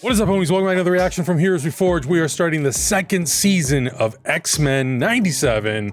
What is up, homies? Welcome back to another reaction from Heroes Reforged. We are starting the second season of X-Men 97.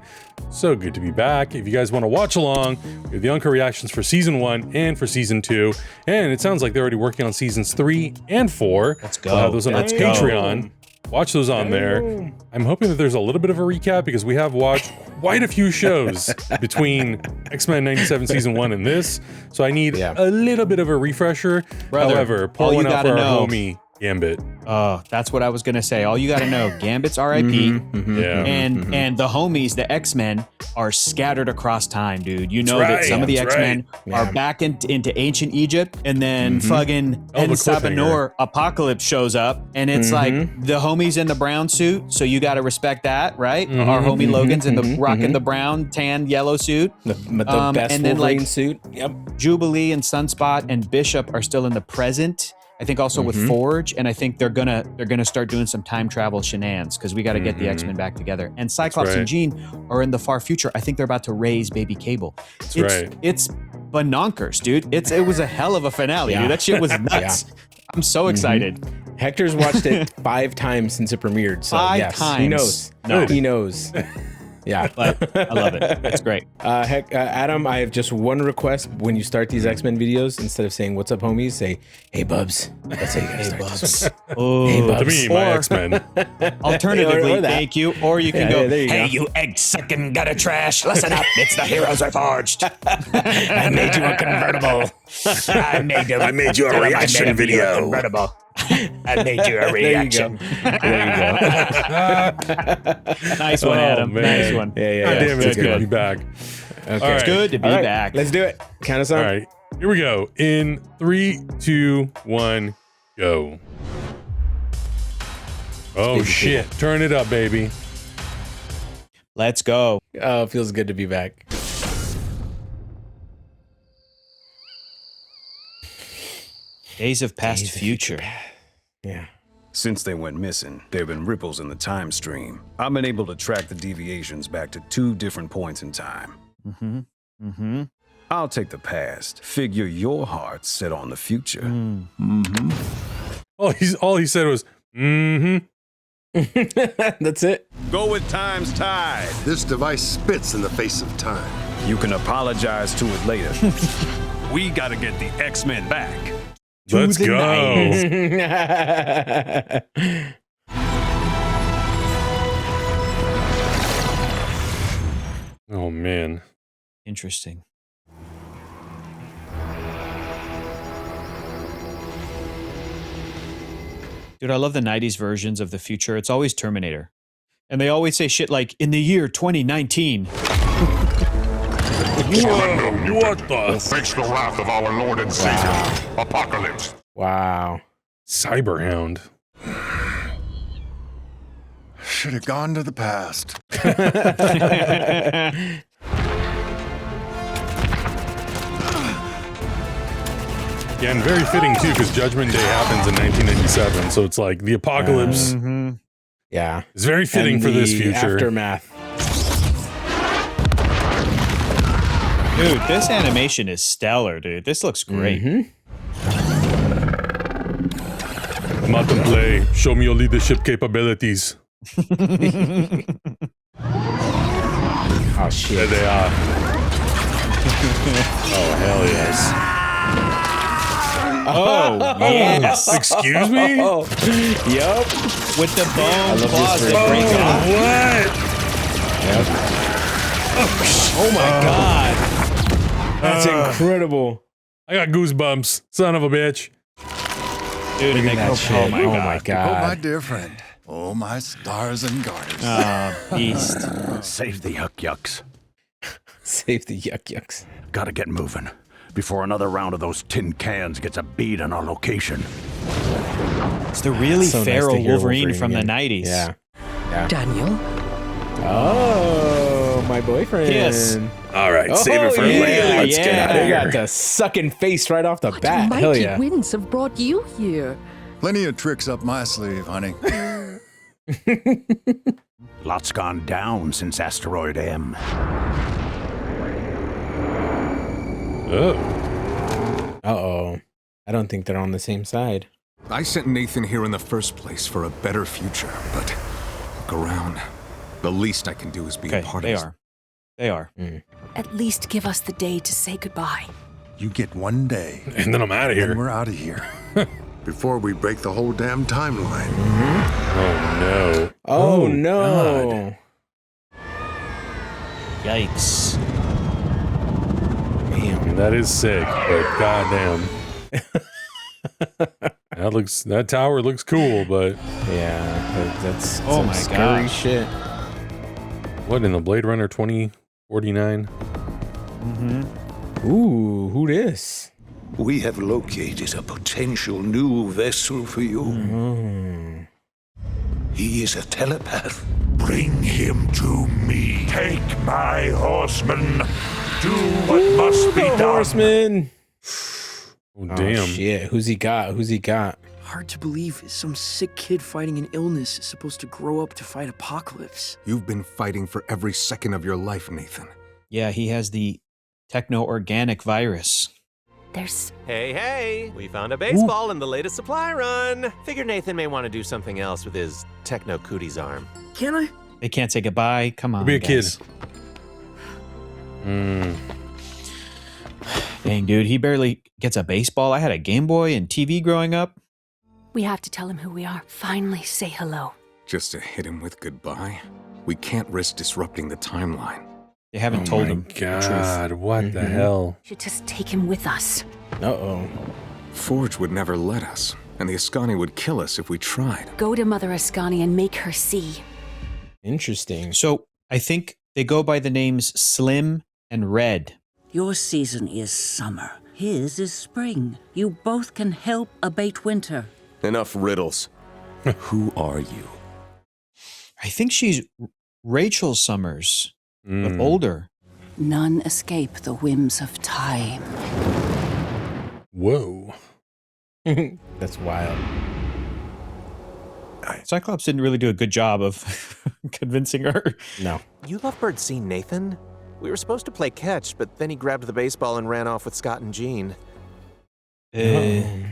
So good to be back. If you guys want to watch along, we have the Uncut reactions for season 1 and for season 2. And it sounds like they're already working on seasons 3 and 4. Let's go. We'll have those on our Patreon. Watch those on there. I'm hoping that there's a little bit of a recap because we have watched quite a few shows between X-Men 97 season 1 and this. So I need a little bit of a refresher. Brother, however, pull one out for our homie Gambit. Oh, that's what I was gonna say. All you gotta know, Gambit's R.I.P. And the homies, the X-Men, are scattered across time, dude. You know that some of the X-Men are back into ancient Egypt, and then fucking Sabah Nur Apocalypse shows up, and it's like the homies in the brown suit. So you gotta respect that, right? Our homie Logan's in the rocking the brown, tan, yellow suit, the best and then Wolverine suit. Yep. Jubilee and Sunspot and Bishop are still in the present. I think also with Forge, and I think they're gonna start doing some time travel shenanigans because we got to get the X-Men back together. And Cyclops and Jean are in the far future. I think they're about to raise baby Cable. It's bonkers, dude. It was a hell of a finale, dude. That shit was nuts. I'm so excited. Hector's watched it 5 times since it premiered. So 5 times. He knows. No. He knows. Yeah, but I love it. It's great. Adam, I have just one request. When you start these X-Men videos, instead of saying "What's up, homies," say "Hey, bubs." That's how you gotta start this. Oh, hey, bubs. To me, my X-Men. Alternatively, thank you. Or you can go, hey, you egg-sucking gutter trash. Listen up. It's the Heroes Reforged. I made you a convertible. I made you a reaction video. Convertible. I made you a reaction. There you go. Nice one, Adam. Nice one. God damn it, it's good to be back. Okay. It's good to be back. Let's do it. Count us on. All right, here we go. In 3, 2, 1, go. Oh shit! Turn it up, baby. Let's go. Oh, it feels good to be back. Days of Past Future. Yeah. Since they went missing, there have been ripples in the time stream. I've been able to track the deviations back to 2 different points in time. I'll take the past. Figure your heart's set on the future. All he said was, That's it. Go with time's tide. This device spits in the face of time. You can apologize to it later. We gotta get the X-Men back. Let's go. Oh man. Interesting. Dude, I love the 90s versions of the future. It's always Terminator. And they always say shit like, in the year 2019. What the? Face the wrath of our Lord and Savior, Apocalypse. Wow. Cyberhound. Should have gone to the past. Again, very fitting too, because Judgment Day happens in 1997, so it's like the apocalypse. Yeah. It's very fitting for this future. Aftermath. Dude, this animation is stellar, dude. This looks great. Come out and play. Show me your leadership capabilities. Oh shit. There they are. Oh hell yes. Oh, yes. Excuse me? Yup. With the bone love claws this that break Oh, off. what? Oh my god. That's incredible. I got goosebumps. Son of a bitch. Dude, and they go, Oh my Oh, my god. dear friend. Oh, my stars and garters. beast. Save the yuck-yucks. Save the yuck-yucks. Gotta get moving before another round of those tin cans gets a bead on our location. It's the really So nice feral to hear Wolverine from the again. 90s. Yeah. Daniel? Oh, my boyfriend. Kiss. All right, save it for later. Let's get out of You here. got the sucking face right off the bat. What Hell mighty yeah. winds have brought you here? Plenty of tricks up my sleeve, honey. Lots gone down since Asteroid M. Oh. Uh-oh. I don't think they're on the same side. I sent Nathan here in the first place for a better future, but look around. The least I can do is be a part of it. They are. At least give us the day to say goodbye. You get 1 day. And then I'm out of here. And we're out of here. Before we break the whole damn timeline. Oh, no. Oh no. God. Yikes. Damn. That is sick, but goddamn. That tower looks cool, but Yeah, that's Oh some my scary gosh. shit. what in the Blade Runner 2049? Ooh, who this? We have located a potential new vessel for you. He is a telepath. Bring him to me. Take my horseman. Do what must be done. Horseman. Oh, damn. Oh, shit. Who's he got? Who's he got? Hard to believe some sick kid fighting an illness is supposed to grow up to fight Apocalypse. You've been fighting for every second of your life, Nathan. Yeah, he has the techno-organic virus. There's... Hey, we found a baseball in the latest supply run. Figure Nathan may want to do something else with his techno cooties arm. Can I? They can't say goodbye. Come on, Be a guys. kid. Dang, dude, he barely gets a baseball. I had a Game Boy and TV growing up. We have to tell him who we are. Finally say hello. Just to hit him with goodbye? We can't risk disrupting the timeline. They haven't told him the God, truth. what the hell? Should just take him with us. Uh-oh. Forge would never let us, and the Ascani would kill us if we tried. Go to Mother Ascani and make her see. Interesting. So I think they go by the names Slim and Red. Your season is summer. His is spring. You both can help abate winter. Enough riddles. Who are you? I think she's Rachel Summers, but older. None escape the whims of time. Whoa. That's wild. Cyclops didn't really do a good job of convincing her. No. You lovebird seen Nathan? We were supposed to play catch, but then he grabbed the baseball and ran off with Scott and Jean. They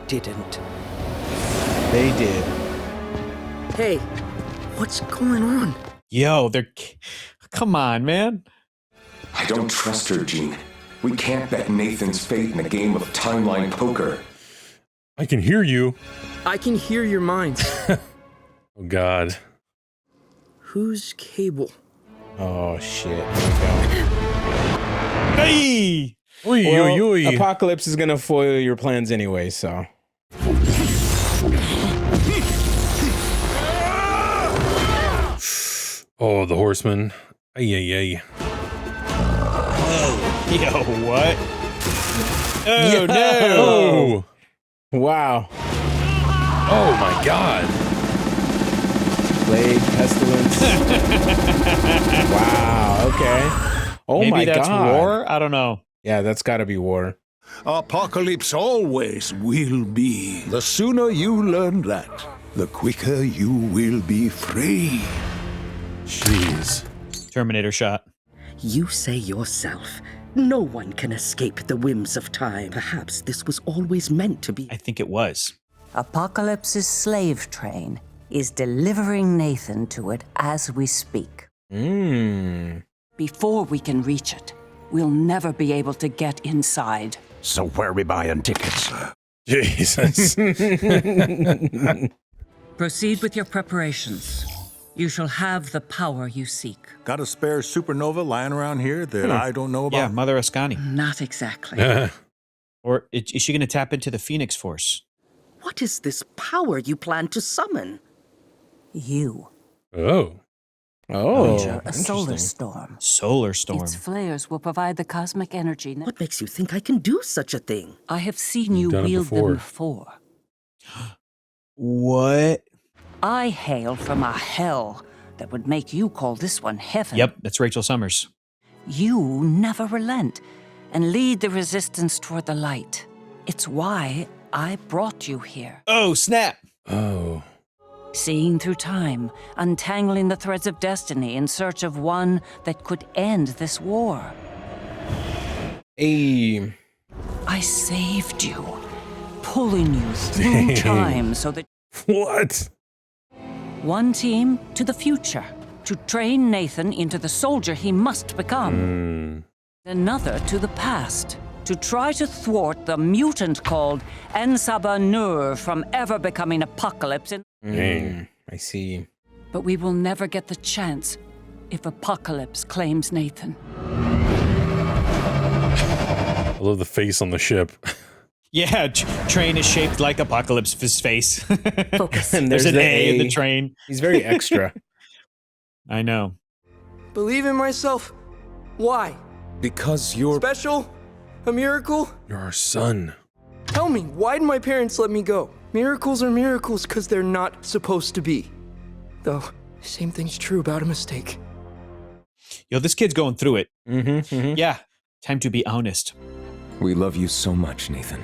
didn't. They did. Hey, what's going on? Yo, come on, man. I don't trust her, Jean. We can't bet Nathan's fate in a game of timeline poker. I can hear you. I can hear your minds. Oh, God. Who's Cable? Oh, shit. Here we go. Hey! Well, Apocalypse is gonna foil your plans anyway, so. Oh, the horseman. Ay. Yo, what? Oh, Yo! no! Wow. Oh, my God. Plague, pestilence. Wow, okay. Oh, Maybe my God. that's war? I don't know. Yeah, that's gotta be war. Apocalypse always will be. The sooner you learn that, the quicker you will be free. Jeez. Terminator shot. You say yourself, no one can escape the whims of time. Perhaps this was always meant to be. I think it was. Apocalypse's slave train is delivering Nathan to it as we speak. Before we can reach it, we'll never be able to get inside. So where are we buying tickets? Jesus. Proceed with your preparations. You shall have the power you seek. Got a spare supernova lying around here that I don't know about? Yeah, Mother Ascani. Not exactly. Or is she going to tap into the Phoenix Force? What is this power you plan to summon? You. Oh. Conjure a solar storm. Solar storm. Its flares will provide the cosmic energy. What makes you think I can do such a thing? I have seen you Done it wield before. them before. What? I hail from a hell that would make you call this one heaven. Yep, that's Rachel Summers. You never relent and lead the resistance toward the light. It's why I brought you here. Oh, snap. Oh. Seeing through time, untangling the threads of destiny in search of one that could end this war. Hey. I saved you, pulling you through time so that... What? One team to the future, to train Nathan into the soldier he must become. Another to the past, to try to thwart the mutant called Sabah Nur from ever becoming Apocalypse. I see. But we will never get the chance if Apocalypse claims Nathan. I love the face on the ship. Yeah, train is shaped like Apocalypse's face. Focus. And There's an A in the train. He's very extra. I know. Believe in myself? Why? Because you're Special? A miracle? You're our son. Tell me, why'd my parents let me go? Miracles are miracles because they're not supposed to be. Though, same thing's true about a mistake. Yo, this kid's going through it. Yeah, time to be honest. We love you so much, Nathan.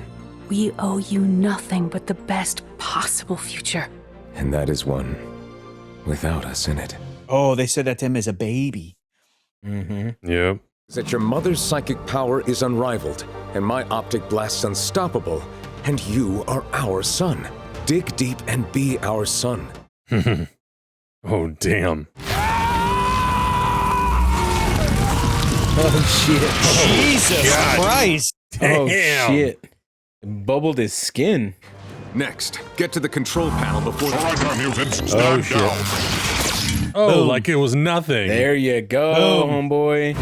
We owe you nothing but the best possible future. And that is one without us in it. Oh, they said that to him as a baby. Yep. That your mother's psychic power is unrivaled, and my optic blast's unstoppable, and you are our son. Dig deep and be our son. Oh, damn. Oh, shit. Jesus Christ. Oh, Damn. shit. It bubbled his skin. Next, get to the control panel before Oh, shit. Oh, Boom. like it was nothing. There you go, Boom. homeboy.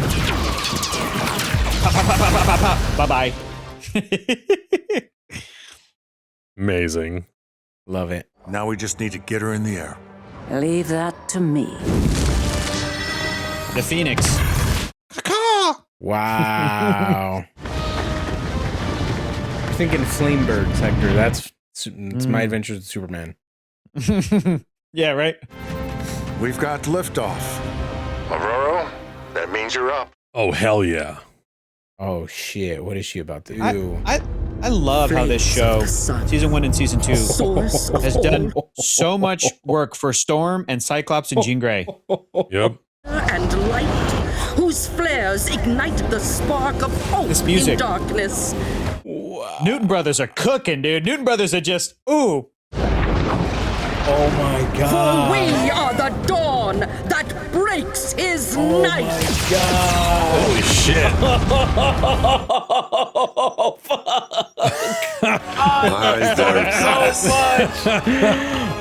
Bye-bye. Amazing. Love it. Now we just need to get her in the air. Leave that to me. The Phoenix. Wow. I'm thinking Flamebirds, Hector. That's my adventures with Superman. Yeah, right? We've got liftoff. Aurora, that means you're up. Oh, hell yeah. Oh shit! What is she about to do? I love how this show, season 1 and season 2, has done so much work for Storm and Cyclops and Jean Grey. Yep. And light, whose flares ignite the spark of hope This music. in darkness. Newton Brothers are cooking, dude. Newton Brothers are just, ooh. Oh my god! For we are the dawn that breaks his night. My god! Holy shit. Oh fuck! So much!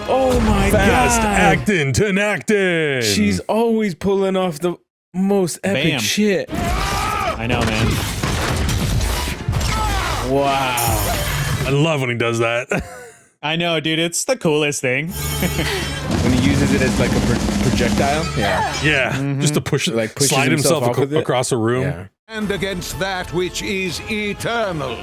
Oh my Fast god! acting to acting. She's always pulling off the most epic Bam. shit. I know, man. Wow! I love when he does that. I know, dude. It's the coolest thing. When he uses it as like a projectile. Yeah. Yeah, just to push, Like pushes slide himself off with it. across a room. Yeah. And against that which is eternal.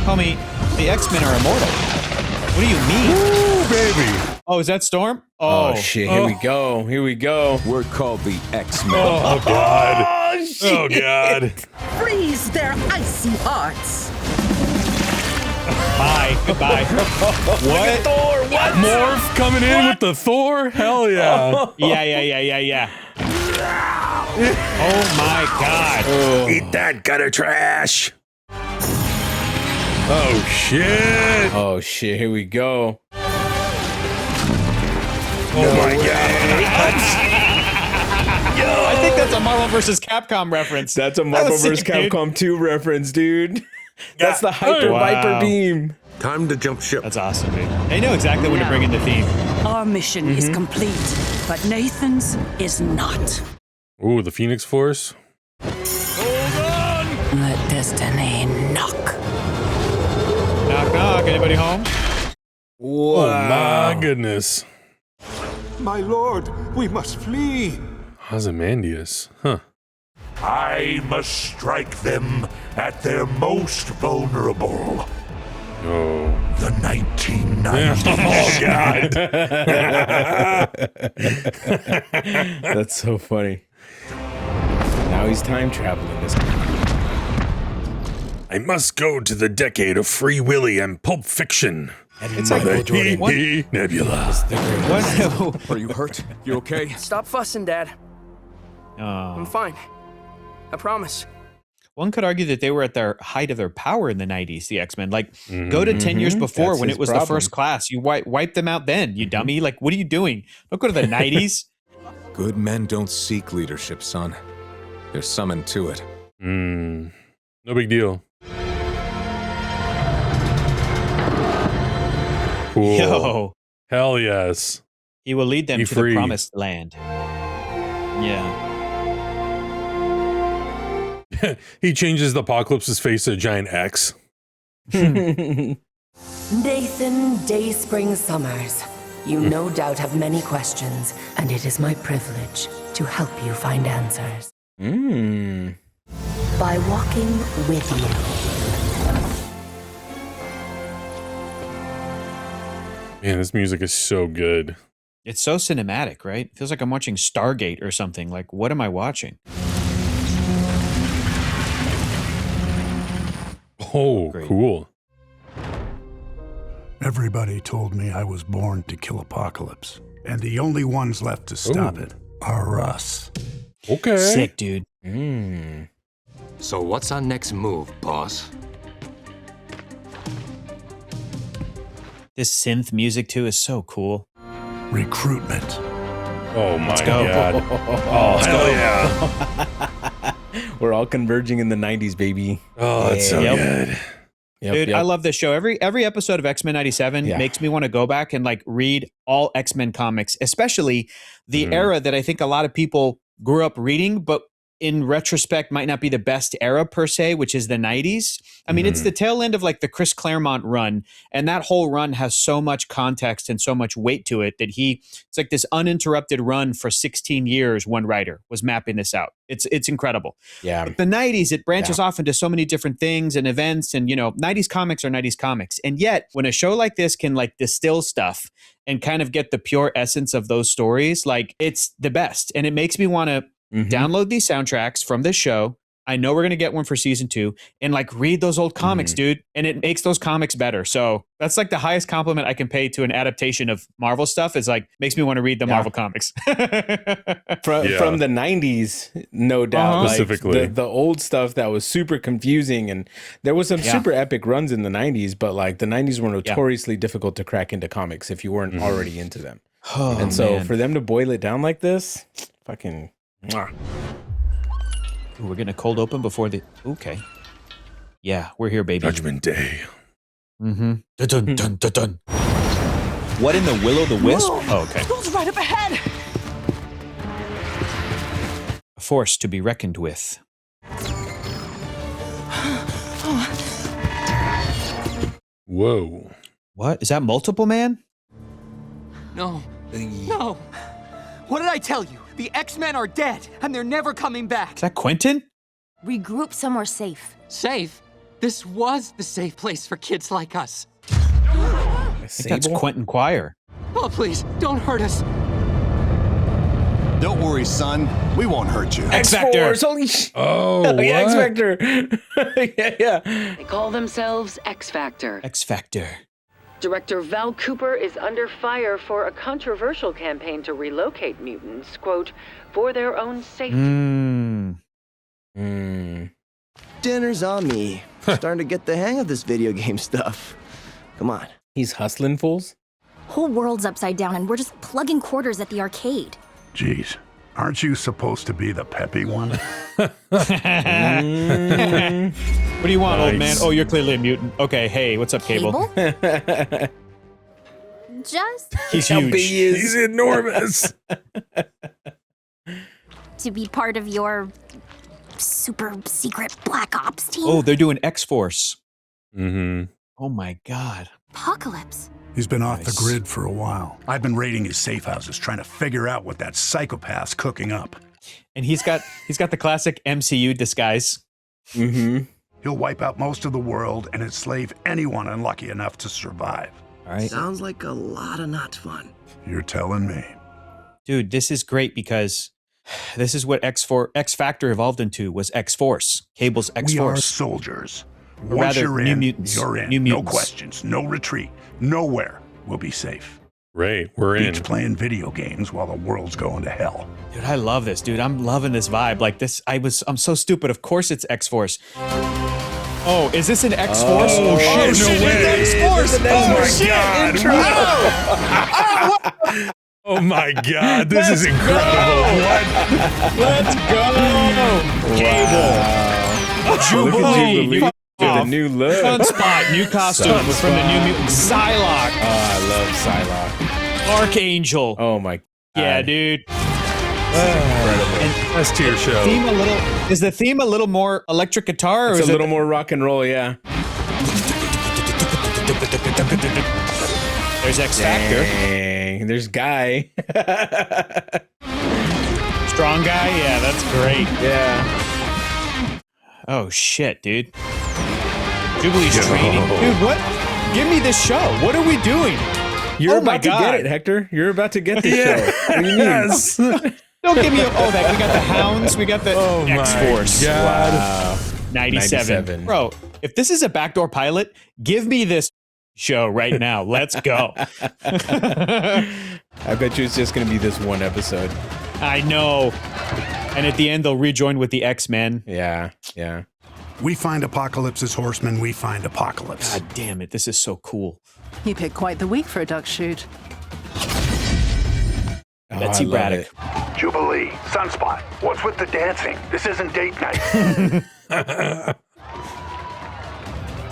Homie, the X-Men are immortal. What do you mean? Ooh, baby. Oh, is that Storm? Oh shit! Here we go. Here we go. We're called the X-Men. Oh, God. Oh shit! Oh, God. Freeze their icy hearts. Bye. Goodbye. What? Thor! What? Morph coming in with the Thor? Hell yeah. Yeah. Oh my god. Eat that gutter trash. Oh, shit. Oh shit! Here we go. Oh, my God. I think that's a Marvel vs. Capcom reference. That's a Marvel vs. sick, dude. Capcom 2 reference, dude. That's the Hyper Wow. Viper beam. Time to jump ship. That's awesome, dude. They know exactly when to bring in the theme. Our mission is complete, but Nathan's is not. Ooh, the Phoenix Force. Let destiny knock. Knock, knock. Anybody home? Oh, my goodness. My lord, we must flee. Ozymandias. Huh. I must strike them at their most vulnerable. Oh. The 1990s. Oh, God. That's so funny. Now he's time traveling this time. I must go to the decade of Free Willy and Pulp Fiction. It's like Nebula. What? Are you hurt? You okay? Stop fussing, Dad. Oh. I'm fine. I promise. One could argue that they were at their height of their power in the 90s, the X-Men. Like, go to 10 years before That's when his it was problem. the first class. You wipe them out then, you dummy. Like, what are you doing? Don't go to the 90s. Good men don't seek leadership, son. They're summoned to it. No big deal. Cool. Yo. Hell yes. He will lead them Be to free. the promised land. Yeah. He changes the Apocalypse's face to a giant X. Nathan Dayspring Summers, you no doubt have many questions, and it is my privilege to help you find answers. By walking with you. Man, this music is so good. It's so cinematic, right? Feels like I'm watching Stargate or something. Like, what am I watching? Oh, cool. Everybody told me I was born to kill Apocalypse, and the only ones left to stop it are us. Okay. Sick, dude. So what's our next move, boss? This synth music, too, is so cool. Recruitment. Oh, my go. God. Oh, hell yeah. We're all converging in the 90s, baby. Oh, that's so good. Dude, I love this show. Every episode of X-Men 97 makes me want to go back and like read all X-Men comics, especially the era that I think a lot of people grew up reading, but in retrospect might not be the best era per se, which is the 90s. I mean, it's the tail end of like the Chris Claremont run, and that whole run has so much context and so much weight to it that it's like this uninterrupted run for 16 years. One writer was mapping this out. It's incredible. Yeah. But the 90s, it branches off into so many different things and events, and 90s comics are 90s comics. And yet when a show like this can like distill stuff and kind of get the pure essence of those stories, like it's the best. And it makes me want to download these soundtracks from this show. I know we're going to get one for season 2 and like read those old comics, dude. And it makes those comics better. So that's like the highest compliment I can pay to an adaptation of Marvel stuff is like, makes me want to read the Marvel comics. From the 90s, no doubt. Like, Specifically. the old stuff that was super confusing, and there was some super epic runs in the 90s, but like the 90s were notoriously difficult to crack into comics if you weren't already into them. And so for them to boil it down like this, fucking... Ooh, we're getting a cold open before the... Okay. Yeah, we're here, baby. Judgment Day. Dun, dun, dun, dun, dun. What in the Will-O-the-Wisp? Whoa, Oh, okay. Who's right up ahead? A force to be reckoned with. Whoa. What? Is that Multiple Man? No. No. What did I tell you? The X-Men are dead, and they're never coming back. Is that Quentin? Regroup somewhere safe. Safe? This was the safe place for kids like us. I think that's Quentin Quire. Oh, please, don't hurt us. Don't worry, son. We won't hurt you. X-Force, holy sh... Oh, yeah, X-Factor. yeah. They call themselves X-Factor. X-Factor. Director Val Cooper is under fire for a controversial campaign to relocate mutants, quote, for their own safety. Dinner's on me. Starting to get the hang of this video game stuff. Come on. He's hustling fools? Whole world's upside down and we're just plugging quarters at the arcade. Jeez, aren't you supposed to be the peppy one? What do you want, old man? Oh, you're clearly a mutant. Okay, hey, what's up, Cable? Just He's huge. He's enormous. to be part of your super secret black ops team. Oh, they're doing X-Force. Mm-hmm. Oh my God. Apocalypse. He's been off the grid for a while. I've been raiding his safe houses, trying to figure out what that psychopath's cooking up. And he's got the classic MCU disguise. He'll wipe out most of the world and enslave anyone unlucky enough to survive. All right. Sounds like a lot of not fun. You're telling me. Dude, this is great because this is what X-Factor evolved into, was X-Force. Cable's X-Force. We are soldiers. Or Once rather, you're New in, Mutants. you're in. New No Mutants. questions, no retreat. Nowhere will be safe. Right, we're in. Each playing video games while the world's going to hell. Dude, I love this, dude. I'm loving this vibe. Like this, I'm so stupid. Of course it's X-Force. Oh, is this an X-Force? Oh, shit, no way. It's X-Force. Oh my god, this is incredible. What? Let's go. Cable. Jubilee. The new look. Sunspot, new costume from the new mutant Psylocke. Oh, I love Psylocke. Archangel. Oh my god. Yeah, dude. Incredible. Best tier show. Is the theme a little more electric guitar? Or It's is a little more rock and roll, yeah. There's X Factor. Dang, there's Guy. Strong guy? Yeah, that's great. Yeah. Oh, shit, dude. Jubilee's training. Dude, what? Give me this show. What are we doing? You're about to get it, Hector. You're about to get this show. What do you mean? Don't give me we got the Hounds, we got the X-Force. God. Wow. 97. Bro, if this is a backdoor pilot, give me this show right now. Let's go. I bet you it's just going to be this one episode. I know. And at the end, they'll rejoin with the X-Men. Yeah, yeah. We find Apocalypse's horsemen, we find Apocalypse. God damn it, this is so cool. You picked quite the week for a duck shoot. Betsy Braddock. Jubilee, Sunspot, what's with the dancing? This isn't date night.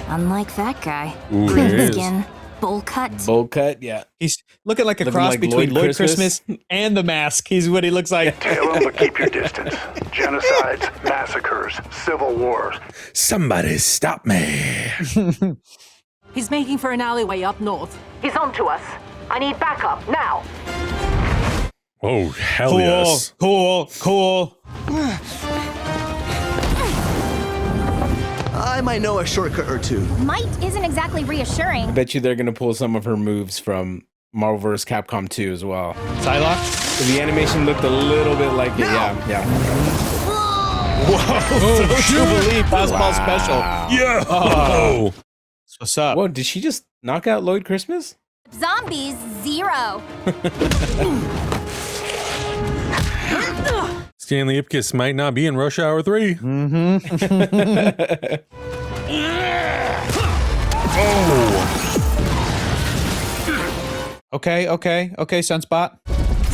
Unlike that guy. Ooh, Green skin, bowl cut. Bowl cut, yeah. He's looking like a cross between Lloyd Christmas and the Mask. He's what he looks like. Tail him, but keep your distance. Genocides, massacres, civil wars. Somebody stop me. He's making for an alleyway up north. He's on to us. I need backup now. Oh, hell yes. Cool. I might know a shortcut or two. Might isn't exactly reassuring. I bet you they're going to pull some of her moves from Marvel vs. Capcom 2 as well. Psylocke? So the animation looked a little bit like it. Yeah. Whoa, Jubilee fastball special. Yeah. Oh. What's up? Whoa, did she just knock out Lloyd Christmas? Zombies 0. Stanley Ipkiss might not be in Rush Hour 3. Okay, Sunspot.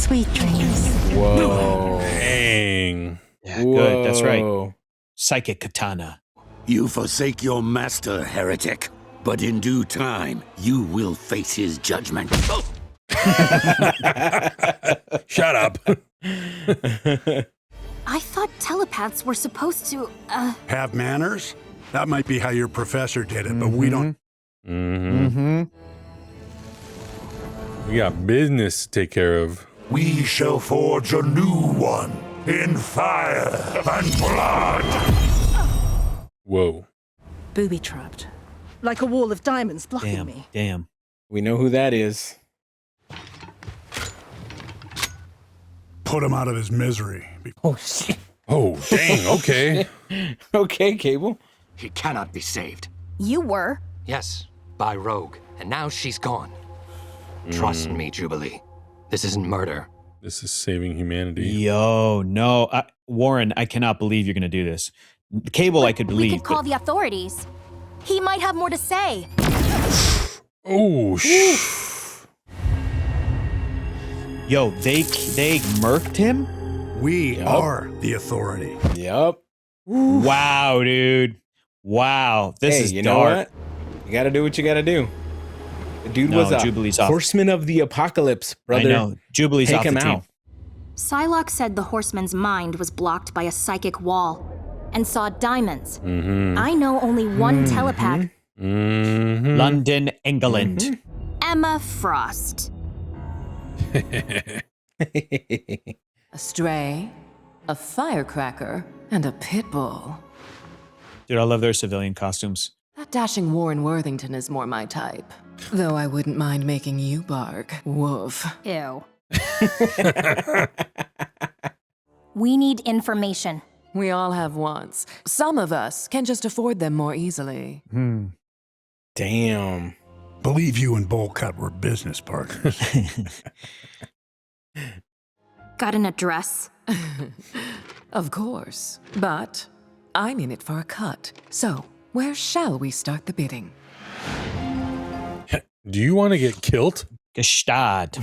Sweet dreams. Whoa. Dang. Yeah, good, that's right. Psychic Katana. You forsake your master, heretic, but in due time, you will face his judgment. Shut up. I thought telepaths were supposed to, Have manners? That might be how your professor did it, but we don't. We got business to take care of. We shall forge a new one in fire and blood. Whoa. Booby trapped. Like a wall of diamonds blocking me. Damn. We know who that is. Put him out of his misery. Oh, shit. Oh, dang. Okay. Okay, Cable. He cannot be saved. you were. Yes, by Rogue, and now she's gone. Trust me, Jubilee. This isn't murder. This is saving humanity. Yo, no. Warren, I cannot believe you're going to do this. Cable, I could believe. We could call the authorities. He might have more to say. Oh, Yo, they murked him? We are the authority. Yep. Wow, dude. Wow. This is you dark. know what? You gotta do what you gotta do. The dude was a Jubilee's off. horseman of the apocalypse, brother. I know. Jubilee's Take off him the team. out. Psylocke said the horseman's mind was blocked by a psychic wall and saw diamonds. I know only one telepath. London, England. Emma Frost. A stray, a firecracker, and a pit bull. Dude, I love their civilian costumes. That dashing Warren Worthington is more my type. Though I wouldn't mind making you bark. Woof. Ew. We need information. We all have wants. Some of us can just afford them more easily. Damn. Believe you and Bullcut were business partners. Got an address? Of course, but I'm in it for a cut. So, where shall we start the bidding? Do you want to get killed? Gestad.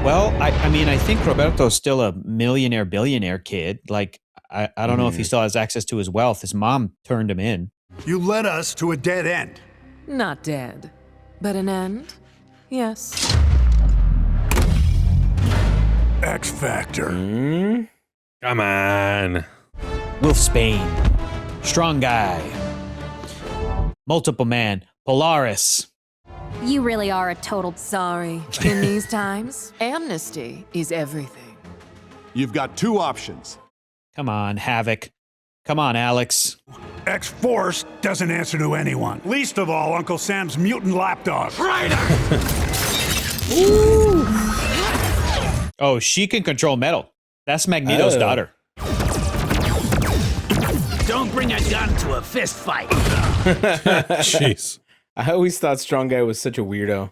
Well, I mean, I think Roberto's still a millionaire, billionaire kid. Like, I don't know if he still has access to his wealth. His mom turned him in. You led us to a dead end. Not dead, but an end? Yes. X Factor. Come on. Wolf Spain. Strong guy. Multiple man. Polaris. You really are a total... Sorry. In these times, amnesty is everything. You've got two options. Come on, Havoc. Come on, Alex. X-Force doesn't answer to anyone. Least of all, Uncle Sam's mutant lapdog. Oh, she can control metal. That's Magneto's daughter. Don't bring a gun to a fist fight. Jeez. I always thought Strong Guy was such a weirdo.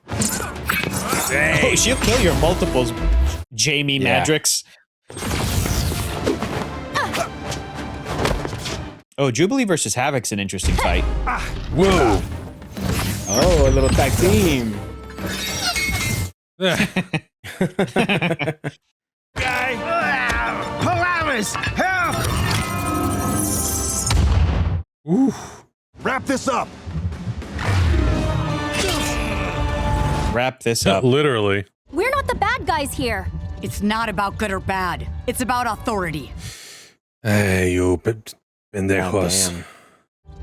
Oh, she'll kill your multiples, Jamie Madrix. Oh, Jubilee versus Havoc's an interesting fight. Whoa. Oh, a little tag team. Polaris, help! Ooh. Wrap this up. Wrap this up. Literally. We're not the bad guys here. It's not about good or bad. It's about authority. Hey, you pendejos. damn.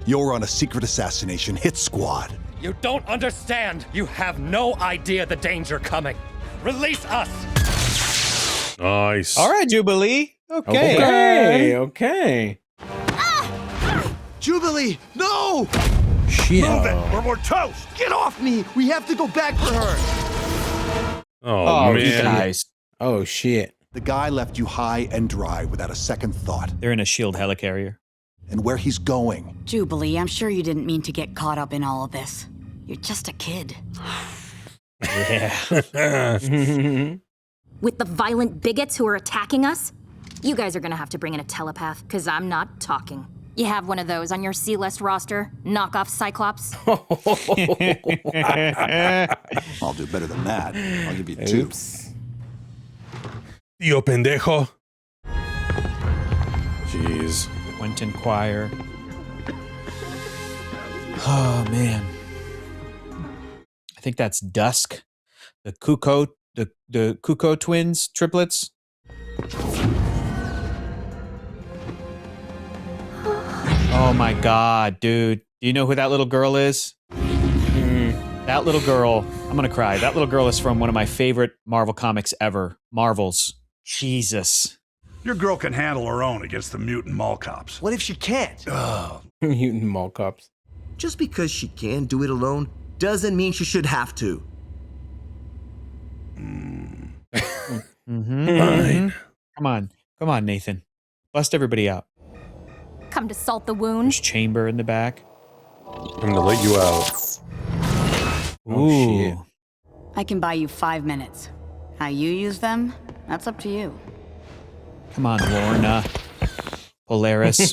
You're on a secret assassination hit squad. You don't understand. You have no idea the danger coming. Release us. Nice. All right, Jubilee. Okay. Okay. Jubilee, no! Shit. Move it, or we're toast! Get off me! We have to go back for her! Oh, man. Guys. Oh, shit. The guy left you high and dry without a second thought. They're in a shield helicarrier. And where he's going. Jubilee, I'm sure you didn't mean to get caught up in all of this. You're just a kid. Yeah. With the violent bigots who are attacking us? You guys are gonna have to bring in a telepath, because I'm not talking. You have one of those on your C-list roster? Knockoff Cyclops? I'll do better than that. I'll give you two. Oops. Tío pendejo. Jeez. Quentin Quire. Oh, man. I think that's Dusk. The Kuko, the Kuko twins, triplets. Oh my God, dude. Do you know who that little girl is? That little girl, I'm gonna cry. That little girl is from one of my favorite Marvel comics ever. Marvels. Jesus. Your girl can handle her own against the mutant mall cops. What if she can't? Mutant mall cops. Just because she can do it alone doesn't mean she should have to. Fine. Come on, Nathan. Bust everybody out. Come to salt the wound. There's Chamber in the back. I'm gonna let you out. Oh, shit. I can buy you 5 minutes. How you use them, that's up to you. Come on, Lorna. Polaris.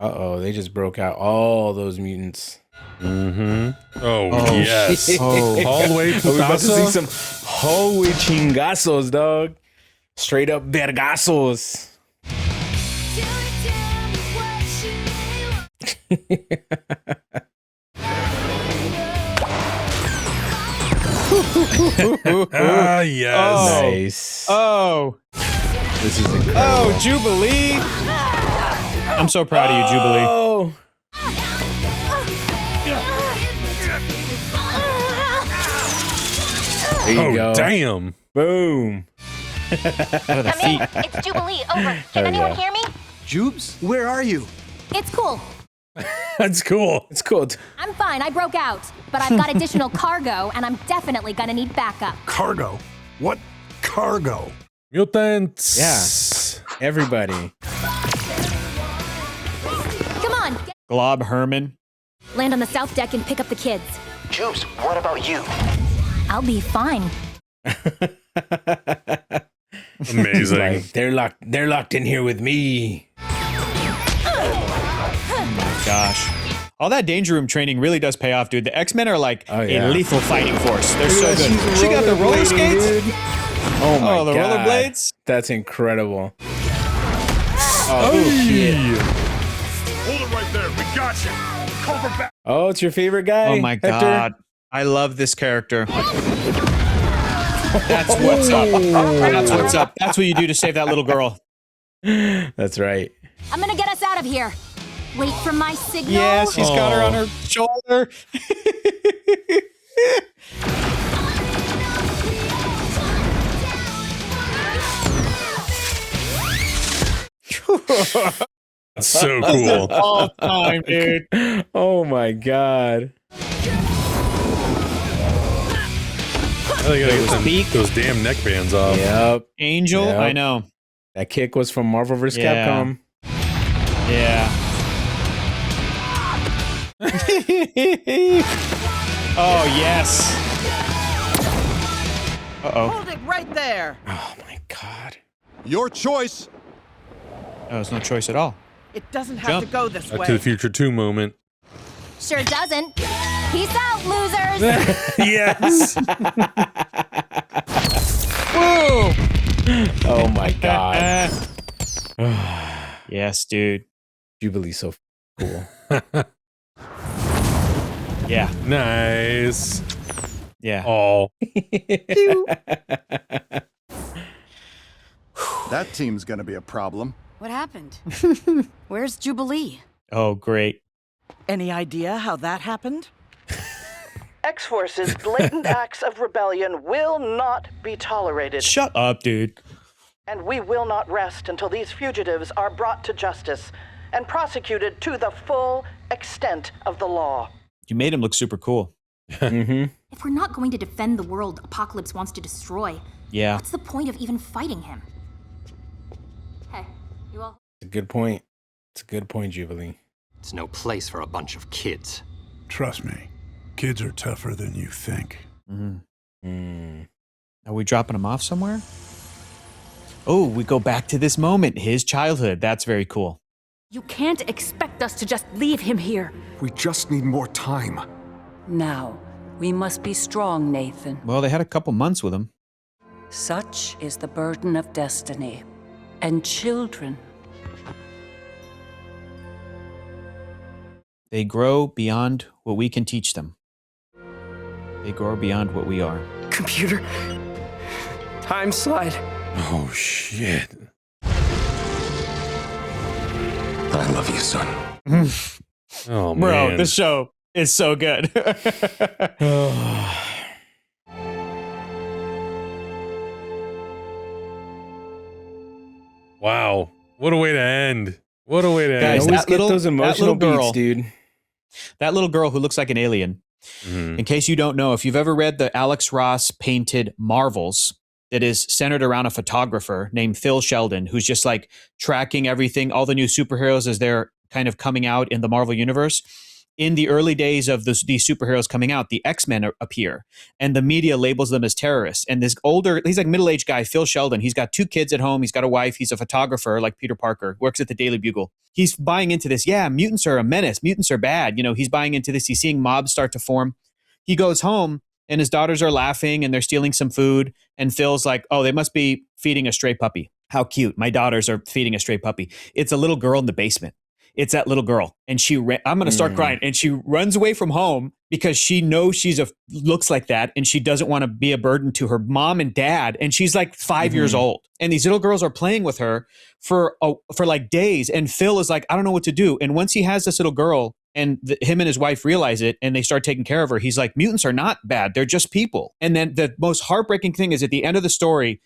Uh-oh, they just broke out all those mutants. Oh, yes. Oh. All the way to We're about to see Putazo? some holy chingazos, dog. Straight up vergazos. Ah, yes. Oh. Nice. Oh. This is incredible. Oh, Jubilee. I'm so proud of you, Jubilee. Oh. There you go. Damn. Boom. What are the feet? It's Jubilee, over. Can anyone hear me? Jubes, where are you? It's cool. That's cool. It's cool. I'm fine, I broke out. But I've got additional cargo, and I'm definitely gonna need backup. Cargo? What cargo? Mutants. Yeah. Everybody. Come on, Glob Herman. land on the south deck and pick up the kids. Jubes, what about you? I'll be fine. Amazing. Like, they're locked in here with me. Oh my gosh. All that danger room training really does pay off, dude. The X-Men are like a lethal fighting force. They're so good. She got the roller skates. Dude. Oh my god. The rollerblades. That's incredible. Oh shit. Hold it right there. We got you. Cover back. Oh, it's your favorite guy. Oh my Hector? god. I love this character. That's what's up. That's what's up. That's what you do to save that little girl. That's right. I'm gonna get us out of here. Wait for my signal. Yeah, she's got her on her shoulder. That's so cool. All time, dude. Oh my god. I gotta get those damn neck bands off. Yep. Angel, Yep. I know. That kick was from Marvel vs. Yeah. Capcom. Yeah. Oh, yes. Uh-oh. Hold it right there. Oh my god. Your choice. No, there's no choice at all. It doesn't have Jump. to go this Back way. to the Future 2 moment. Sure doesn't. Peace out, losers. Yes. Whoa. Oh my god. Yes, dude. Jubilee's so cool. Yeah. Nice. Yeah. Oh. That team's gonna be a problem. What happened? Where's Jubilee? Oh, great. Any idea how that happened? X-Force's blatant acts of rebellion will not be tolerated. Shut up, dude. And we will not rest until these fugitives are brought to justice and prosecuted to the full extent of the law. You made him look super cool. Mm-hmm. If we're not going to defend the world Apocalypse wants to destroy, Yeah. what's the point of even fighting him? Hey, you all... It's a good point. It's a good point, Jubilee. It's no place for a bunch of kids. Trust me, kids are tougher than you think. Are we dropping him off somewhere? Oh, we go back to this moment, his childhood. That's very cool. You can't expect us to just leave him here. We just need more time. Now, we must be strong, Nathan. Well, they had a couple months with him. Such is the burden of destiny. And children. They grow beyond what we can teach them. They grow beyond what we are. Computer. Time slide. Oh, shit. I love you, son. Oh, Bro, man. this show is so good. Wow. What a way to end. What a way to Guys, end. Always get those emotional beats, dude. That little girl who looks like an alien. In case you don't know, if you've ever read the Alex Ross painted Marvels, that is centered around a photographer named Phil Sheldon, who's just like tracking everything, all the new superheroes as they're kind of coming out in the Marvel Universe. In the early days of these superheroes coming out, the X-Men appear, and the media labels them as terrorists. And this he's like middle-aged guy, Phil Sheldon. He's got 2 kids at home. He's got a wife. He's a photographer like Peter Parker, works at the Daily Bugle. He's buying into this. Yeah, mutants are a menace. Mutants are bad. You know, he's buying into this. He's seeing mobs start to form. He goes home, and his daughters are laughing, and they're stealing some food. And Phil's like, oh, they must be feeding a stray puppy. How cute. My daughters are feeding a stray puppy. It's a little girl in the basement. It's that little girl. And I'm going to start crying. And she runs away from home because she knows looks like that. And she doesn't want to be a burden to her mom and dad. And she's like 5 years old. And these little girls are playing with her for like days. And Phil is like, I don't know what to do. And once he has this little girl and him and his wife realize it and they start taking care of her, he's like, mutants are not bad. They're just people. And then the most heartbreaking thing is at the end of the story,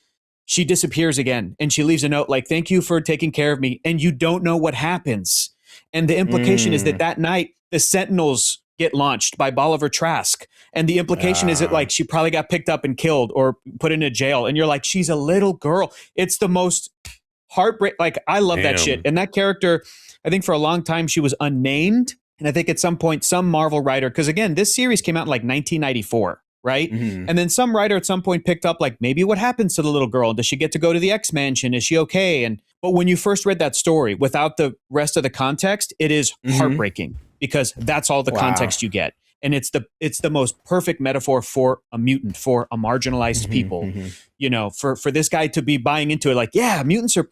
she disappears again. And she leaves a note like, thank you for taking care of me. And you don't know what happens. And the implication is that night, the Sentinels get launched by Bolivar Trask. And the implication is that like she probably got picked up and killed or put in a jail. And you're like, she's a little girl. It's the most heartbreak. Like, I love that shit. And that character, I think for a long time she was unnamed. And I think at some point, some Marvel writer, because again, this series came out in like 1994, right? And then some writer at some point picked up like, maybe what happens to the little girl? Does she get to go to the X-Mansion? Is she okay? But when you first read that story, without the rest of the context, it is heartbreaking because that's all the context you get. And it's the most perfect metaphor for a mutant, for a marginalized people. You know, for this guy to be buying into it, like, yeah, mutants are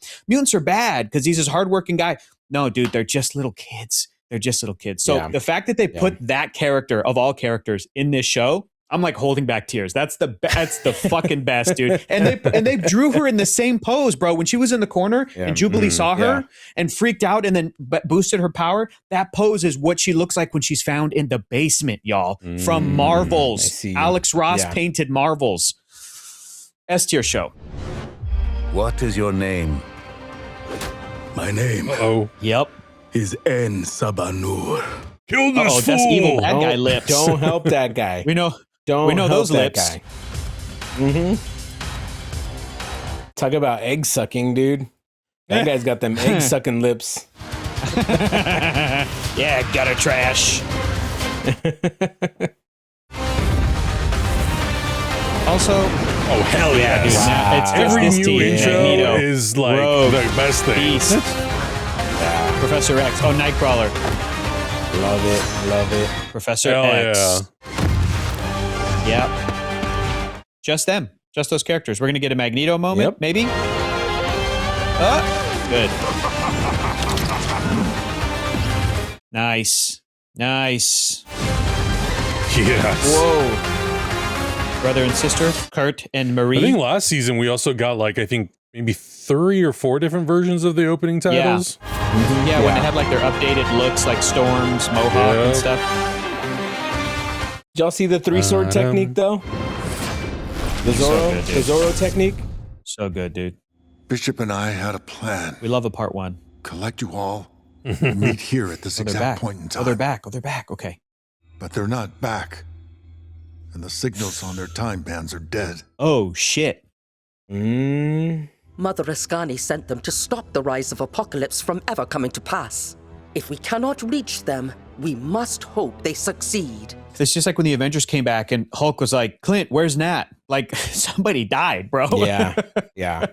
bad because he's this hardworking guy. No, dude, they're just little kids. They're just little kids. So the fact that they put that character of all characters in this show, I'm like holding back tears. That's the fucking best, dude. And they drew her in the same pose, bro. When she was in the corner and Jubilee saw her and freaked out and then boosted her power, that pose is what she looks like when she's found in the basement, y'all. From Marvels. Alex Ross painted Marvels. S tier show. What is your name? My name. Yep. Is N. Sabah Nur. Kill this fool. That's evil bad guy lips. Don't help that guy. We know help those that lips. Guy. Talk about egg sucking, dude. That guy's got them egg sucking lips. Yeah, gutter trash. Also, hell yeah, dude. Wow. It's Every new intro Magneto, is like Rogue, the best thing. Beast, Professor X. Oh, Nightcrawler. Love it. Professor X. Yep. Just them. Just those characters. We're going to get a Magneto moment, maybe? Good. Nice. Yes. Whoa. Brother and sister, Kurt and Marie. I think last season we also got like, I think maybe 3 or 4 different versions of the opening titles. Yeah, when they had like their updated looks, like Storms, Mohawk, and stuff. Did y'all see the 3-sword technique though? The Zorro technique? So good, dude. Bishop and I had a plan. We love a part 1. Collect you all, meet here at this exact point in time. They're back. Okay. But they're not back. And the signals on their time bands are dead. Oh, shit. Mother Ascani sent them to stop the rise of Apocalypse from ever coming to pass. If we cannot reach them, we must hope they succeed. It's just like when the Avengers came back and Hulk was like, Clint, where's Nat? Like, somebody died, bro. Yeah.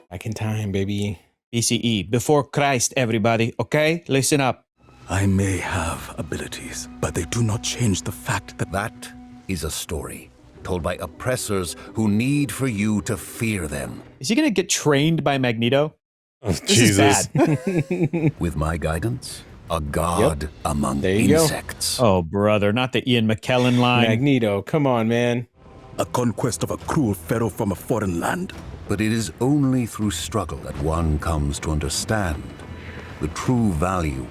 Back in time, baby. BCE, before Christ, everybody, okay? Listen up. I may have abilities, but they do not change the fact that that is a story told by oppressors who need for you to fear them. Is he going to get trained by Magneto? Oh, this Jesus. is bad. With my guidance, a god among insects. Oh, brother, not the Ian McKellen line. Magneto, come on, man. A conquest of a cruel pharaoh from a foreign land. But it is only through struggle that one comes to understand the true value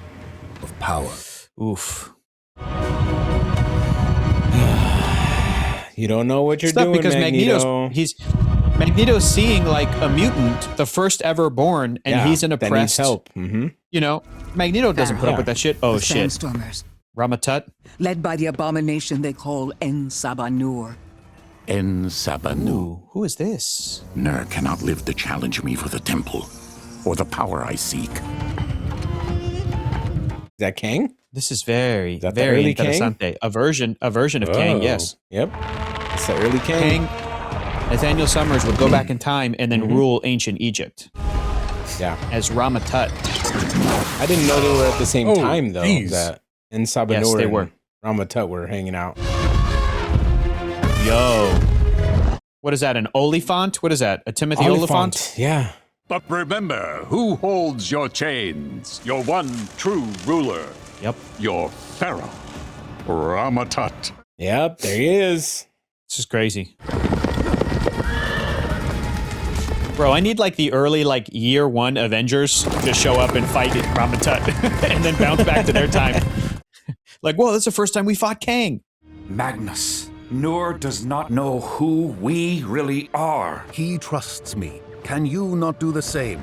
of power. Oof. You don't know what you're It's not doing, because Magneto. Magneto's seeing like a mutant, the first ever born, and he's an oppressed. That needs help. You know, Magneto doesn't put up with that shit. Oh The shit. Sandstormers, Ramatut. led by the abomination they call Sabah Nur. Sabah Nur. Who is this? Nur cannot live to challenge me for the temple or the power I seek. Is that Kang? This is very that the early interessante. A version of Kang, yes. Yep. It's the early Kang. Nathaniel Summers would go back in time and then rule ancient Egypt. Yeah. As Ramatut. I didn't know they were at the same time though. Geez. That Sabah Yes, Nur they and were. Ramatut were hanging out. Yo. What is that? An Oliphant? What is that? A Timothy Oliphant? Yeah. But remember, who holds your chains? Your one true ruler. Yep. Your pharaoh, Ramatut. Yep, there he is. This is crazy. Bro, I need like the early like year 1 Avengers to show up and fight Ramatut and then bounce back to their time. Like, whoa, that's the first time we fought Kang. Magnus, Nur does not know who we really are. He trusts me. Can you not do the same?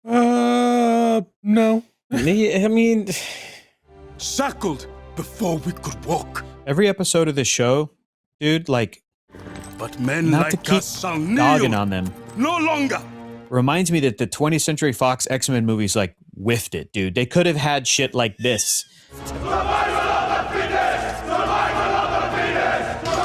No. I mean, shackled before we could walk. Every episode of this show, dude, like, But men not like to keep us shall kneel dogging on them. no longer. Reminds me that the 20th Century Fox X-Men movies like whiffed it, dude. They could have had shit like this.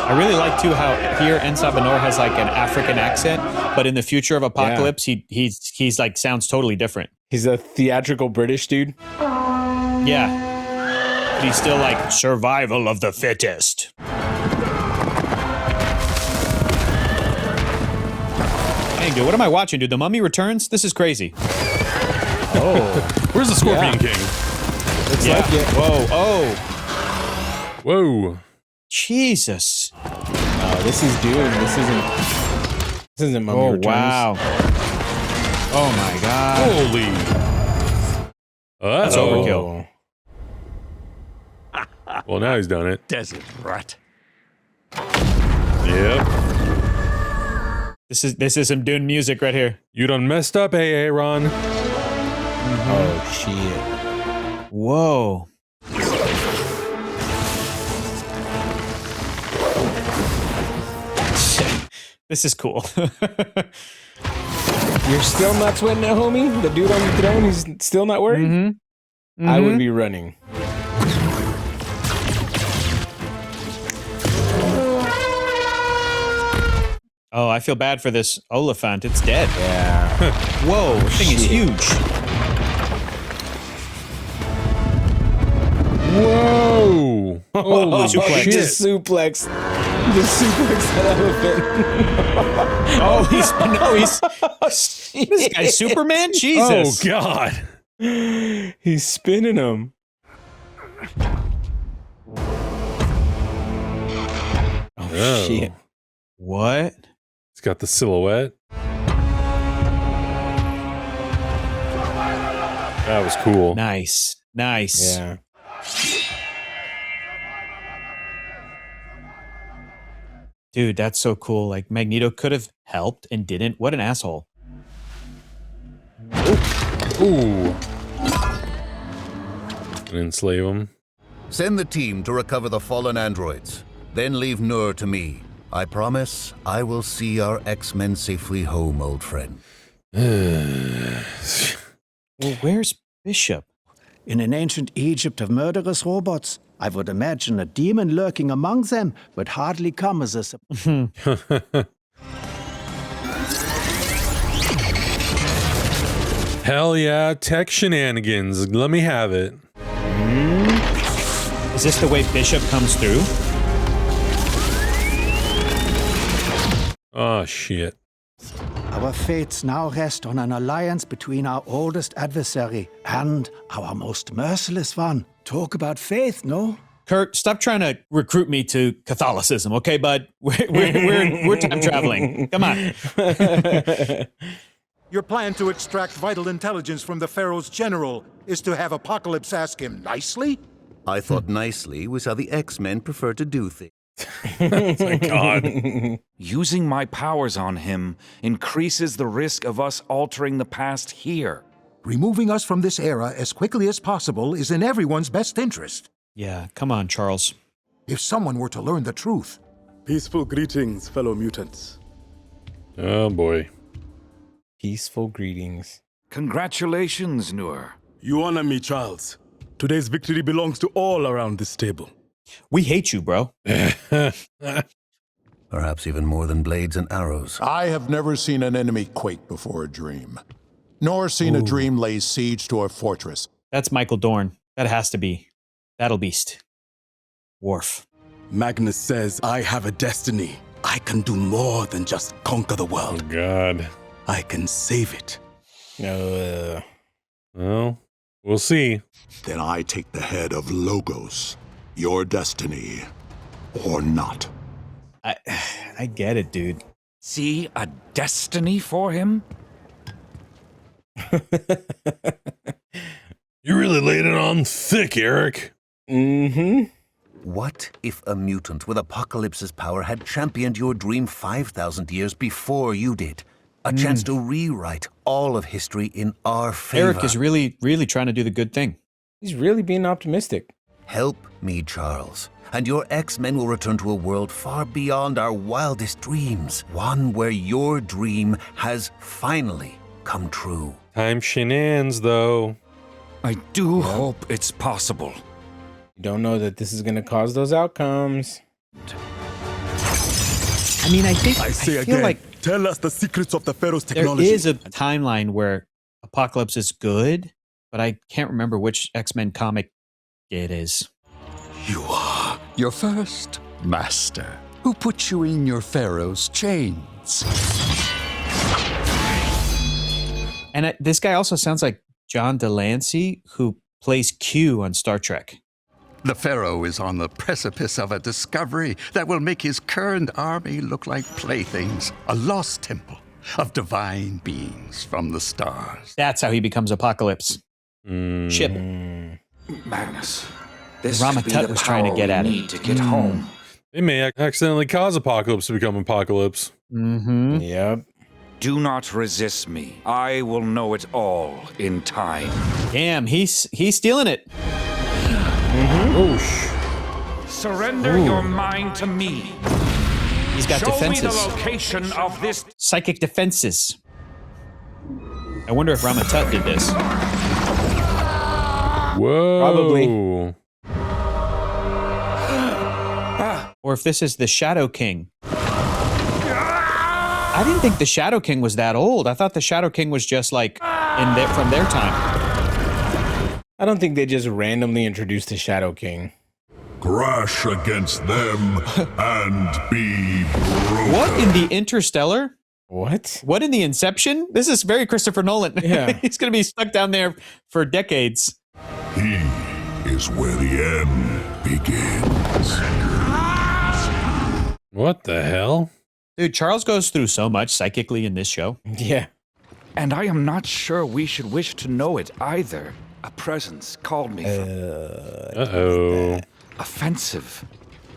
I really like too how here Sabah Nur has like an African accent, but in the future of Apocalypse, he's like sounds totally different. He's a theatrical British dude. Yeah, but he's still like survival of the fittest. Dang, dude, what am I watching, dude? The Mummy Returns? This is crazy. Oh, where's the Scorpion King? Looks like it. Whoa, oh. Whoa. Jesus. Oh, this is Doom. This isn't Mummy Returns. Wow. Oh my god. Holy. That's overkill. Well, now he's done it. Desert rat. Yep. This is some Dune music right here. You done messed up, Aaron. Oh shit. Whoa. This is cool. You're still not sweating it, homie? The dude on the throne, he's still not worried? Mm-hmm. I would be running. Oh, I feel bad for this Oliphant. It's dead. Yeah. Whoa, this thing is huge. Whoa. Holy suplex. Shit. Just suplex that This guy's Superman? Jesus. Oh, God. He's spinning him. Oh, shit. What? It's got the silhouette. That was cool. Nice. Nice. Yeah. Dude, that's so cool. Like, Magneto could have helped and didn't. What an asshole. Ooh. And enslave him. Send the team to recover the fallen androids. Then leave Nur to me. I promise I will see our X-Men safely home, old friend. Well, where's Bishop? In an ancient Egypt of murderous robots, I would imagine a demon lurking among them would hardly come as a Hell yeah, tech shenanigans. Let me have it. Is this the way Bishop comes through? Oh, shit. Our fates now rest on an alliance between our oldest adversary and our most merciless one. Talk about faith, no? Kurt, stop trying to recruit me to Catholicism, okay, bud? We're time traveling. Come on. Your plan to extract vital intelligence from the Pharaoh's general is to have Apocalypse ask him nicely? I thought nicely was how the X-Men prefer to do things. Thank God. Using my powers on him increases the risk of us altering the past here. Removing us from this era as quickly as possible is in everyone's best interest. Yeah, come on, Charles. If someone were to learn the truth. Peaceful greetings, fellow mutants. Oh, boy. Peaceful greetings. Congratulations, Nur. You honor me, Charles. Today's victory belongs to all around this table. We hate you, bro. Perhaps even more than blades and arrows. I have never seen an enemy quake before a dream, nor seen a dream lay siege to a fortress. That's Michael Dorn. That has to be. Battle Beast. Worf. Magnus says I have a destiny. I can do more than just conquer the world. Oh, God. I can save it. Well, we'll see. Then I take the head of Logos, your destiny, or not. I get it, dude. See a destiny for him? You really laid it on thick, Eric. Mm-hmm. What if a mutant with Apocalypse's power had championed your dream 5,000 years before you did? A chance to rewrite all of history in our favor. Eric is really trying to do the good thing. He's really being optimistic. Help me, Charles. and your X-Men will return to a world far beyond our wildest dreams. One where your dream has finally come true. Time shenanigans, though. I do hope it's possible. You don't know that this is going to cause those outcomes. I mean, I feel again, like tell us the secrets of the Pharaoh's technology. There is a timeline where Apocalypse is good, but I can't remember which X-Men comic it is. You are your first master, who put you in your Pharaoh's chains. And this guy also sounds like John Delancey, who plays Q on Star Trek. The Pharaoh is on the precipice of a discovery that will make his current army look like playthings, a lost temple of divine beings from the stars. That's how he becomes Apocalypse. Ship. Magnus, Rama Tut was trying to get at it. To get home. They may accidentally cause Apocalypse to become Apocalypse. Mm-hmm. Yep. Do not resist me. I will know it all in time. Damn, he's stealing it. Surrender your mind to me. He's got defenses. Show me the location of this Psychic defenses. I wonder if Rama Tut did this. Whoa. Probably. Or if this is the Shadow King. I didn't think the Shadow King was that old. I thought the Shadow King was just like from their time. I don't think they just randomly introduced the Shadow King. Crash against them and be broken. What in the Interstellar? What? What in the Inception? This is very Christopher Nolan. Yeah. He's going to be stuck down there for decades. He is where the end begins. What the hell? Dude, Charles goes through so much psychically in this show. Yeah. And I am not sure we should wish to know it either. A presence called me from offensive,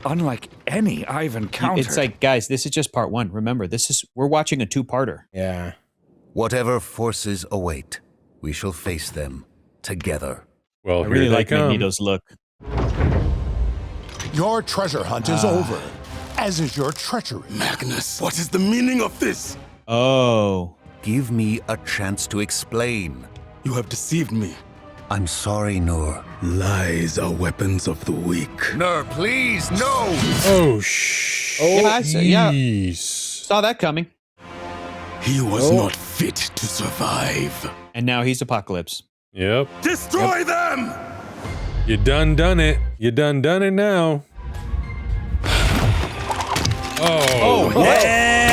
unlike any I've encountered. It's like, guys, this is just part one. Remember, we're watching a two-parter. Yeah. Whatever forces await, we shall face them together. Well, I really like come. Magneto's look. Your treasure hunt is over, as is your treachery. Magnus, what is the meaning of this? Oh. Give me a chance to explain. You have deceived me. I'm sorry, Nur. Lies are weapons of the weak. Nur, please, no! Oh, shh. Yeah, saw that coming. He was not fit to survive. And now he's Apocalypse. Yep. Destroy them! You done it. You done it now. Oh, yeah!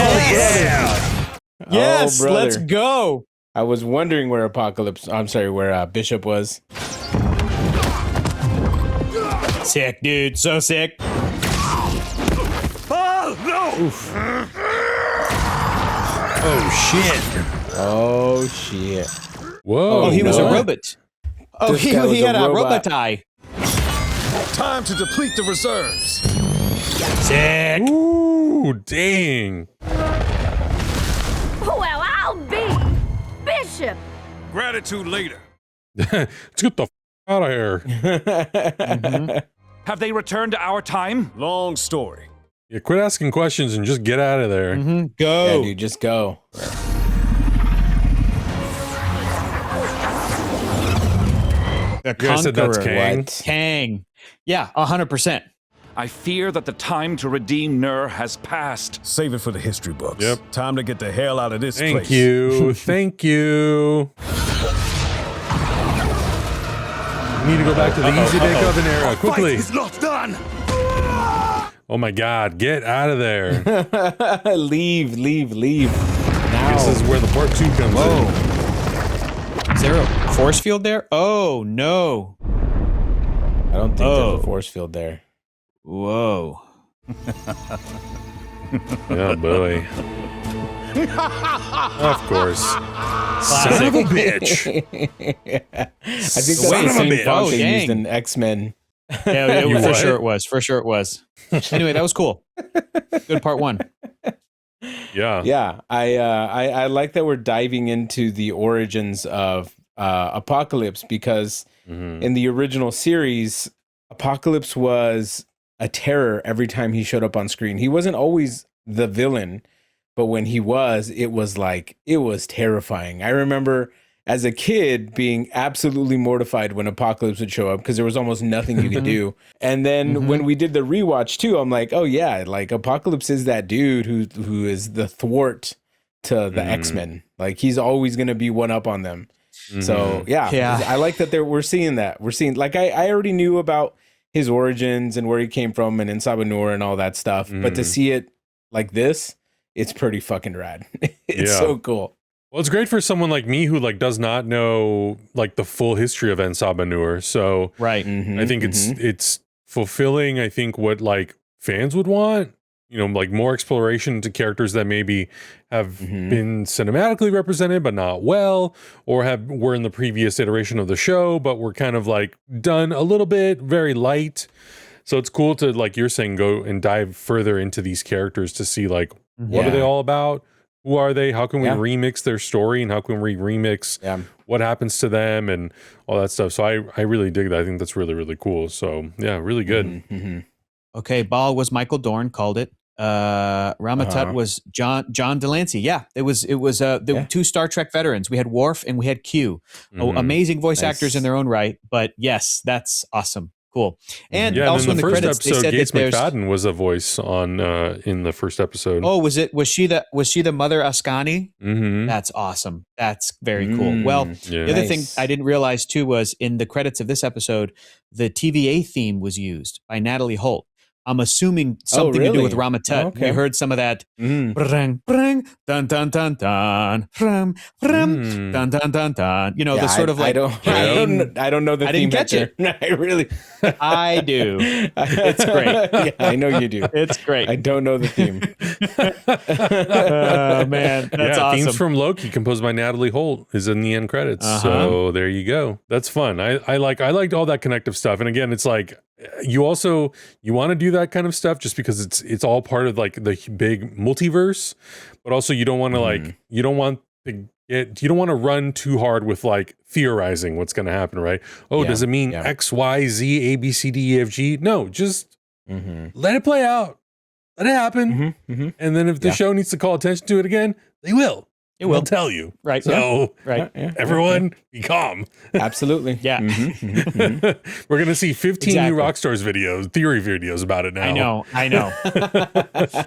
Yes, brother. let's go. I was wondering where where Bishop was. Sick, dude. So sick. Oh, no! Oof. Oh, shit. Whoa. Oh, he was a robot. Oh, This he guy was had a robot robot. eye. Time to deplete the reserves. Sick. Ooh, dang. Well, I'll be Bishop. Gratitude later. Let's get the out of here. Have they returned to our time? Long story. Yeah, quit asking questions and just get out of there. Go. Yeah, dude, just go. The You guys said that's Conqueror. Kang? What? Kang. Yeah, 100%. I fear that the time to redeem Nur has passed. Save it for the history books. Yep. Time to get the hell out of this Thank place. you. Thank you. We need to go back to the Easy Bake Oven era. Quickly. It's not done. Oh my God. Get out of there. leave. Now. This is where the part 2 comes in. Is there a force field there? Oh, no. I don't think there's a force field there. Whoa. Oh boy. Of course. Son of a bitch. I think that's the same font they used in X-Men. Yeah, for sure it was. For sure it was. Anyway, that was cool. Good part 1. Yeah. Yeah. I like that we're diving into the origins of Apocalypse because in the original series, Apocalypse was a terror every time he showed up on screen. He wasn't always the villain, but when he was, it was terrifying. I remember as a kid being absolutely mortified when Apocalypse would show up because there was almost nothing you could do. And then when we did the rewatch too, I'm like, oh yeah, like Apocalypse is that dude who is the thwart to the X-Men. Like he's always going to be one up on them. So yeah, I like that we're seeing that. We're seeing, like, I already knew about his origins and where he came from and in Sabah Nur and all that stuff. But to see it like this, it's pretty fucking rad. It's so cool. Well, it's great for someone like me who like does not know like the full history of Sabah Nur. So I think it's fulfilling, I think, what like fans would want, you know, like more exploration into characters that maybe have been cinematically represented but not well, or were in the previous iteration of the show but were kind of like done a little bit very light. So it's cool to, like you're saying, go and dive further into these characters to see like what are they all about? Who are they? How can we remix their story, and how can we remix what happens to them and all that stuff? So I really dig that. I think that's really, really cool. So yeah, really good. Okay, Baal was Michael Dorn, called it. Ramatut was John Delancey. Yeah, it was the two Star Trek veterans. We had Worf and we had Q. Amazing voice actors in their own right. But yes, that's awesome. Cool. And also in the credits, they said Gates that there's McFadden was a voice on in the first episode. Oh, was she the mother Ascani? That's awesome. That's very cool. Well, the other thing I didn't realize too was in the credits of this episode, the TVA theme was used by Natalie Holt. I'm assuming something to do with Ramatut. We heard some of that. Brang, brang, dun dun dun dun, dun dun dun dun. You know, the sort of like. I don't know the theme. I didn't catch it. I do. It's great. I know you do. It's great. I don't know the theme. Man, that's awesome. Themes from Loki, composed by Natalie Holt, is in the end credits. So there you go. That's fun. I liked all that connective stuff. And again, it's like you want to do that kind of stuff just because it's all part of like the big multiverse, but also you don't want to like you don't want to run too hard with like theorizing what's going to happen, right? Does it mean X, Y, Z, A, B, C, D, E, F, G? No, just let it play out. Let it happen. And then if the show needs to call attention to it again, they will. It will tell you. Right. So everyone be calm. Absolutely. Yeah. We're going to see 15 new Rockstars theory videos about it now. I know.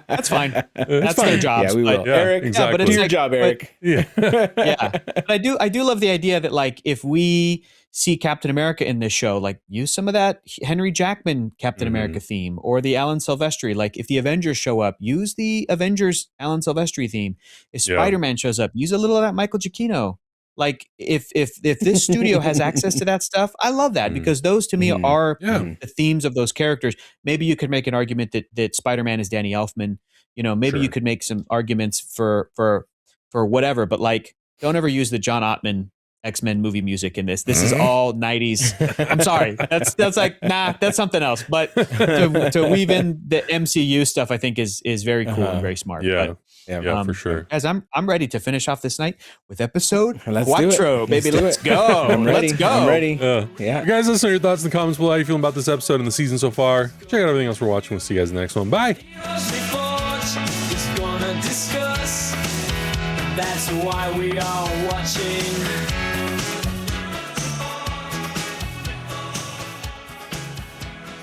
That's fine. That's their job. Yeah, we will. Eric, exactly. But it's your job, Eric. But I do love the idea that like if we see Captain America in this show, like use some of that Henry Jackman Captain America theme or the Alan Silvestri. Like if the Avengers show up, use the Avengers Alan Silvestri theme. If Spider-Man shows up, use a little of that Michael Giacchino. Like if this studio has access to that stuff, I love that because those to me are the themes of those characters. Maybe you could make an argument that Spider-Man is Danny Elfman. You know, maybe you could make some arguments for whatever, but like don't ever use the John Ottman X-Men movie music in this. This is all 90s. I'm sorry. That's like, nah, that's something else. But to weave in the MCU stuff, I think is very cool and very smart. Yeah, for sure. Guys, I'm ready to finish off this night with episode Let's Quattro, baby. Let's go. I'm ready. Let's go. I'm ready. You guys, listen to your thoughts in the comments below. How you feeling about this episode and the season so far? Check out everything else we're watching. We'll see you guys in the next one. Bye. That's why we are watching.